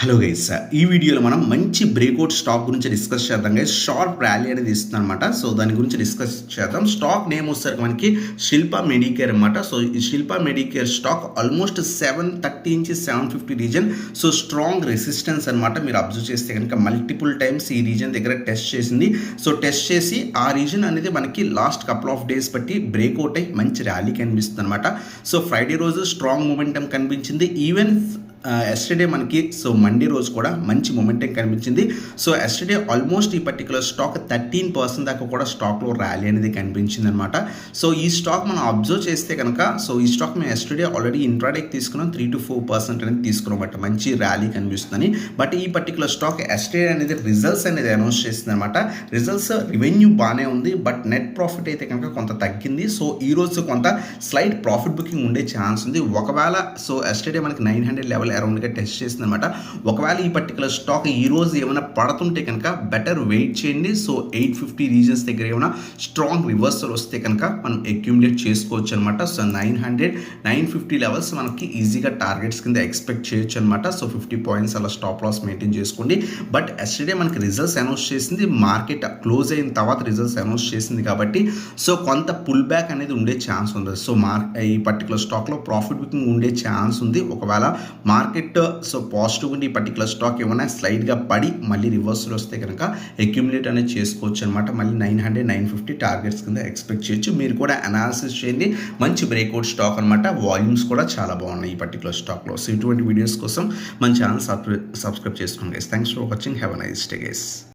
Hello guys, ఈ వీడియోలో మనం మంచి బ్రేక్అవుట్ స్టాక్ గురించి డిస్కస్ చేద్దాం గైస్. షార్ప్ ర్యాలీ అనేది ఇస్తుంది అనమాట. సో దాని గురించి డిస్కస్ చేద్దాం. స్టాక్ నేమ్ వచ్చేసరికి మనకి శిల్పా మెడికేర్ అనమాట. సో ఈ శిల్పా మెడికేర్ స్టాక్ ఆల్మోస్ట్ 730 నుంచి 750 రీజన్. సో స్ట్రాంగ్ రెసిస్టెన్స్ అనమాట. మీరు అబ్జర్వ్ చేస్తే కనుక మల్టిపుల్ టైమ్స్ ఈ రీజన్ దగ్గర టెస్ట్ చేసింది. సో టెస్ట్ చేసి ఆ రీజన్ అనేది మనకి లాస్ట్ కపుల్ ఆఫ్ డేస్ బట్టి బ్రేక్అవుట్ అయ్యి మంచి ర్యాలీ కనిపిస్తుంది అనమాట. సో ఫ్రైడే రోజు స్ట్రాంగ్ మూమెంటం కనిపించింది. ఈవెన్ ఎస్టర్డే మనకి సో మండే రోజు కూడా మంచి మొమెంటం కనిపించింది. సో ఎస్టర్డే ఆల్మోస్ట్ ఈ పర్టికులర్ స్టాక్ 13% దాకా కూడా స్టాక్లో ర్యాలీ అనేది కనిపించింది అనమాట. సో ఈ స్టాక్ మనం అబ్జర్వ్ చేస్తే కనుక సో ఈ స్టాక్ మేము ఎస్టర్డే ఆల్రెడీ ఇంట్రాడేకి తీసుకున్నాం, 3 to 4% అనేది తీసుకున్నాం అనమాట. మంచి ర్యాలీ కనిపిస్తుందని. బట్ ఈ పర్టికులర్ స్టాక్ ఎస్టర్డే అనేది రిజల్ట్స్ అనేది అనౌన్స్ చేసింది అనమాట. రిజల్ట్స్ రెవెన్యూ బాగానే ఉంది, బట్ నెట్ ప్రాఫిట్ అయితే కనుక కొంత తగ్గింది. సో ఈ రోజు కొంత స్లైట్ ప్రాఫిట్ బుకింగ్ ఉండే ఛాన్స్ ఉంది. ఒకవేళ సో ఎస్టర్డే మనకి 900 లెవెల్ అరౌండ్గా టెస్ట్ చేసింది అనమాట. ఒకవేళ ఈ పర్టికులర్ స్టాక్ ఈ రోజు ఏమైనా పడుతుంటే కనుక బెటర్ వెయిట్ చేయండి. సో 850 రీజన్స్ దగ్గర ఏమైనా స్ట్రాంగ్ రివర్సల్ వస్తే కనుక మనం అక్యూములేట్ చేసుకోవచ్చు అనమాట. సో 900, 950 లెవెల్స్ మనకి ఈజీగా టార్గెట్స్ కింద ఎక్స్పెక్ట్ చేయొచ్చు అనమాట. సో 50 పాయింట్స్ అలా స్టాప్ లాస్ మెయింటైన్ చేసుకోండి. బట్ ఎస్టర్డే మనకి రిజల్ట్స్ అనౌన్స్ చేసింది, మార్కెట్ క్లోజ్ అయిన తర్వాత రిజల్ట్స్ అనౌన్స్ చేసింది కాబట్టి సో కొంత పుల్ బ్యాక్ అనేది ఉండే ఛాన్స్ ఉంది. సో ఈ పర్టికులర్ స్టాక్లో ప్రాఫిట్ బుకింగ్ ఉండే ఛాన్స్ ఉంది. ఒకవేళ మార్కెట్ సో పాజిటివ్ ఉండి ఈ పర్టికులర్ స్టాక్ ఏమైనా స్లైడ్గా పడి మళ్ళీ రివర్సల్ వస్తే కనుక అక్యుములేట్ అనేది చేసుకోవచ్చు అనమాట. మళ్ళీ 900, 950 టార్గెట్స్ కింద ఎక్స్పెక్ట్ చేయొచ్చు. మీరు కూడా అనాలిసిస్ చేయండి. మంచి బ్రేక్అవుట్ స్టాక్ అనమాట. వాల్యూమ్స్ కూడా చాలా బాగున్నాయి ఈ పర్టికులర్ స్టాక్లో. సో ఇటువంటి వీడియోస్ కోసం మన ఛానల్ సబ్స్క్రైబ్ చేసుకోండి guys. Thanks for watching. Have a nice day guys.